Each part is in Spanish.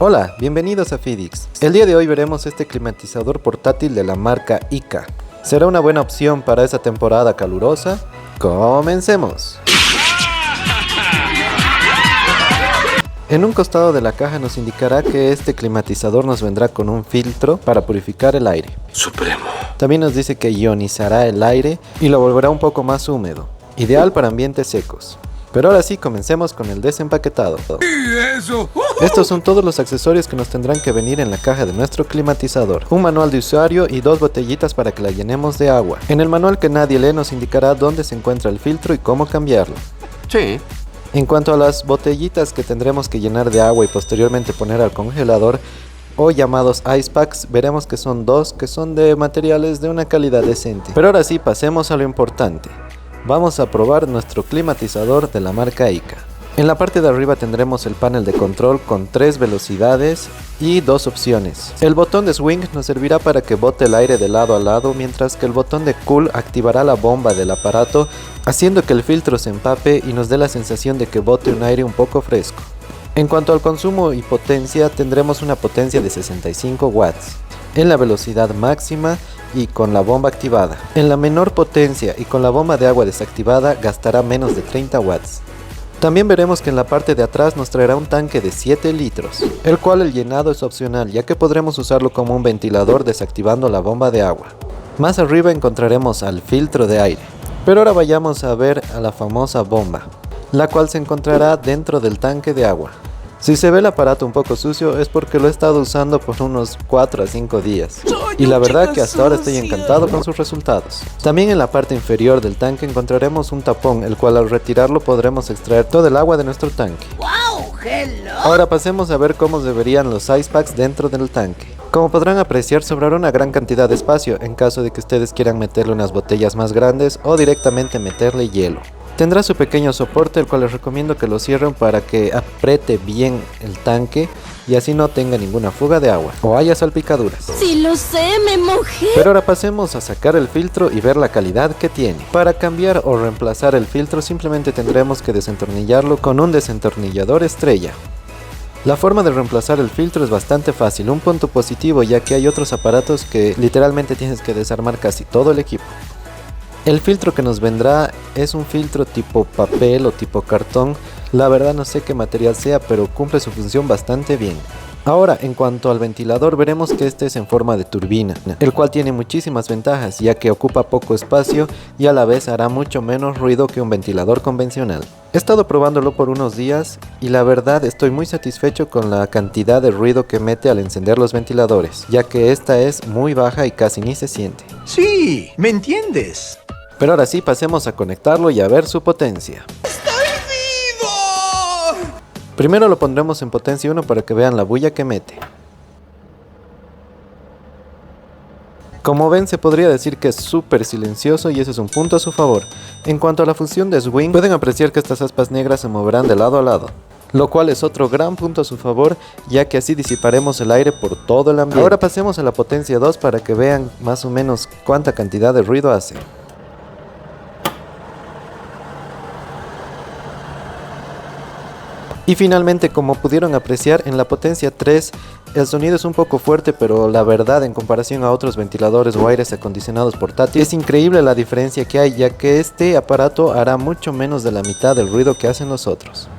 Hola, bienvenidos a Fidix. El día de hoy veremos este climatizador portátil de la marca ICA. ¿Será una buena opción para esta temporada calurosa? ¡Comencemos! En un costado de la caja nos indicará que este climatizador nos vendrá con un filtro para purificar el aire. Supremo. También nos dice que ionizará el aire y lo volverá un poco más húmedo, ideal para ambientes secos. Pero ahora sí, comencemos con el desempaquetado. Estos son todos los accesorios que nos tendrán que venir en la caja de nuestro climatizador. Un manual de usuario y 2 botellitas para que la llenemos de agua. En el manual que nadie lee nos indicará dónde se encuentra el filtro y cómo cambiarlo. Sí. En cuanto a las botellitas que tendremos que llenar de agua y posteriormente poner al congelador, o llamados ice packs, veremos que son dos que son de materiales de una calidad decente. Pero ahora sí, pasemos a lo importante. Vamos a probar nuestro climatizador de la marca ICA. En la parte de arriba tendremos el panel de control con 3 velocidades y 2 opciones. El botón de swing nos servirá para que bote el aire de lado a lado, mientras que el botón de cool activará la bomba del aparato, haciendo que el filtro se empape y nos dé la sensación de que bote un aire un poco fresco. En cuanto al consumo y potencia, tendremos una potencia de 65 watts en la velocidad máxima y con la bomba activada. En la menor potencia y con la bomba de agua desactivada gastará menos de 30 watts. También veremos que en la parte de atrás nos traerá un tanque de 7 litros, el cual el llenado es opcional, ya que podremos usarlo como un ventilador desactivando la bomba de agua. Más arriba encontraremos al filtro de aire, pero ahora vayamos a ver a la famosa bomba, la cual se encontrará dentro del tanque de agua. Si se ve el aparato un poco sucio es porque lo he estado usando por unos 4 a 5 días. Y la verdad que hasta ahora estoy encantado con sus resultados. También en la parte inferior del tanque encontraremos un tapón, el cual al retirarlo podremos extraer todo el agua de nuestro tanque. ¡Wow! ¡Hello! Ahora pasemos a ver cómo se verían los ice packs dentro del tanque. Como podrán apreciar, sobrará una gran cantidad de espacio en caso de que ustedes quieran meterle unas botellas más grandes o directamente meterle hielo. Tendrá su pequeño soporte, el cual les recomiendo que lo cierren para que apriete bien el tanque y así no tenga ninguna fuga de agua o haya salpicaduras. Sí lo sé, me mojé. Pero ahora pasemos a sacar el filtro y ver la calidad que tiene. Para cambiar o reemplazar el filtro simplemente tendremos que desentornillarlo con un desentornillador estrella. La forma de reemplazar el filtro es bastante fácil, un punto positivo ya que hay otros aparatos que literalmente tienes que desarmar casi todo el equipo. El filtro que nos vendrá es un filtro tipo papel o tipo cartón. La verdad no sé qué material sea, pero cumple su función bastante bien. Ahora, en cuanto al ventilador, veremos que este es en forma de turbina, el cual tiene muchísimas ventajas, ya que ocupa poco espacio y a la vez hará mucho menos ruido que un ventilador convencional. He estado probándolo por unos días y la verdad estoy muy satisfecho con la cantidad de ruido que mete al encender los ventiladores, ya que esta es muy baja y casi ni se siente. Sí, ¿me entiendes? Pero ahora sí, pasemos a conectarlo y a ver su potencia. ¡Estoy vivo! Primero lo pondremos en potencia 1 para que vean la bulla que mete. Como ven, se podría decir que es súper silencioso y ese es un punto a su favor. En cuanto a la función de swing, pueden apreciar que estas aspas negras se moverán de lado a lado, lo cual es otro gran punto a su favor, ya que así disiparemos el aire por todo el ambiente. Ahora pasemos a la potencia 2 para que vean más o menos cuánta cantidad de ruido hace. Y finalmente, como pudieron apreciar, en la potencia 3 el sonido es un poco fuerte, pero la verdad en comparación a otros ventiladores o aires acondicionados portátiles es increíble la diferencia que hay, ya que este aparato hará mucho menos de la mitad del ruido que hacen los otros.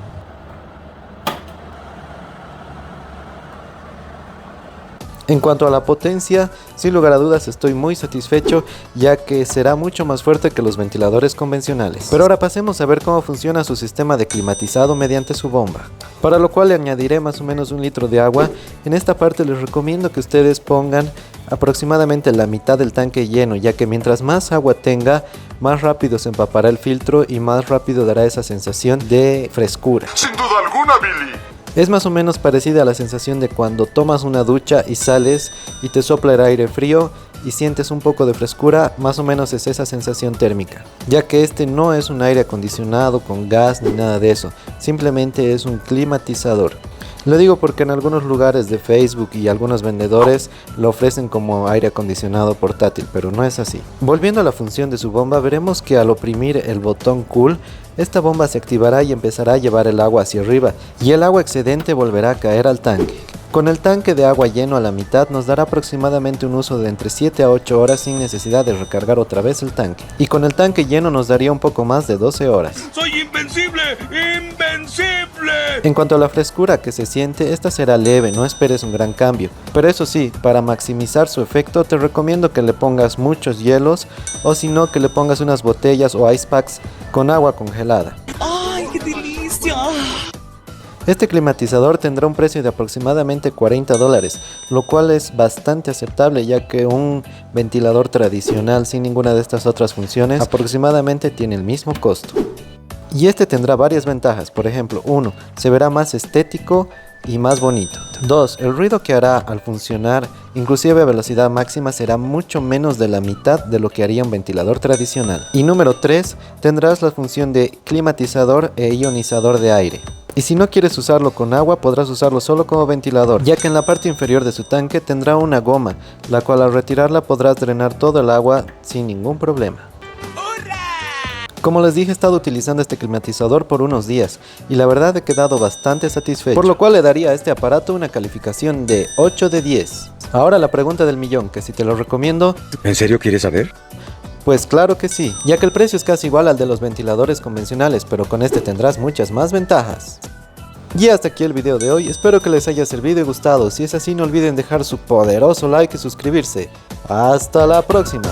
En cuanto a la potencia, sin lugar a dudas estoy muy satisfecho, ya que será mucho más fuerte que los ventiladores convencionales. Pero ahora pasemos a ver cómo funciona su sistema de climatizado mediante su bomba, para lo cual le añadiré más o menos 1 litro de agua. En esta parte les recomiendo que ustedes pongan aproximadamente la mitad del tanque lleno, ya que mientras más agua tenga, más rápido se empapará el filtro y más rápido dará esa sensación de frescura. Sin duda alguna, Billy. Es más o menos parecida a la sensación de cuando tomas una ducha y sales y te sopla el aire frío y sientes un poco de frescura. Más o menos es esa sensación térmica, ya que este no es un aire acondicionado con gas ni nada de eso, simplemente es un climatizador. Lo digo porque en algunos lugares de Facebook y algunos vendedores lo ofrecen como aire acondicionado portátil, pero no es así. Volviendo a la función de su bomba, veremos que al oprimir el botón cool esta bomba se activará y empezará a llevar el agua hacia arriba, y el agua excedente volverá a caer al tanque. Con el tanque de agua lleno a la mitad nos dará aproximadamente un uso de entre 7 a 8 horas sin necesidad de recargar otra vez el tanque. Y con el tanque lleno nos daría un poco más de 12 horas. ¡Soy invencible! ¡Invencible! En cuanto a la frescura que se siente, esta será leve, no esperes un gran cambio. Pero eso sí, para maximizar su efecto te recomiendo que le pongas muchos hielos o si no que le pongas unas botellas o ice packs con agua congelada. ¡Ay, qué delicia! Este climatizador tendrá un precio de aproximadamente $40, lo cual es bastante aceptable ya que un ventilador tradicional sin ninguna de estas otras funciones aproximadamente tiene el mismo costo. Y este tendrá varias ventajas, por ejemplo, 1. Se verá más estético y más bonito. 2. El ruido que hará al funcionar, inclusive a velocidad máxima, será mucho menos de la mitad de lo que haría un ventilador tradicional. Y número 3. Tendrás la función de climatizador e ionizador de aire. Y si no quieres usarlo con agua, podrás usarlo solo como ventilador, ya que en la parte inferior de su tanque tendrá una goma, la cual al retirarla podrás drenar todo el agua sin ningún problema. Como les dije, he estado utilizando este climatizador por unos días y la verdad he quedado bastante satisfecho, por lo cual le daría a este aparato una calificación de 8 de 10. Ahora la pregunta del millón, que si te lo recomiendo. ¿En serio quieres saber? Pues claro que sí, ya que el precio es casi igual al de los ventiladores convencionales, pero con este tendrás muchas más ventajas. Y hasta aquí el video de hoy, espero que les haya servido y gustado. Si es así, no olviden dejar su poderoso like y suscribirse. ¡Hasta la próxima!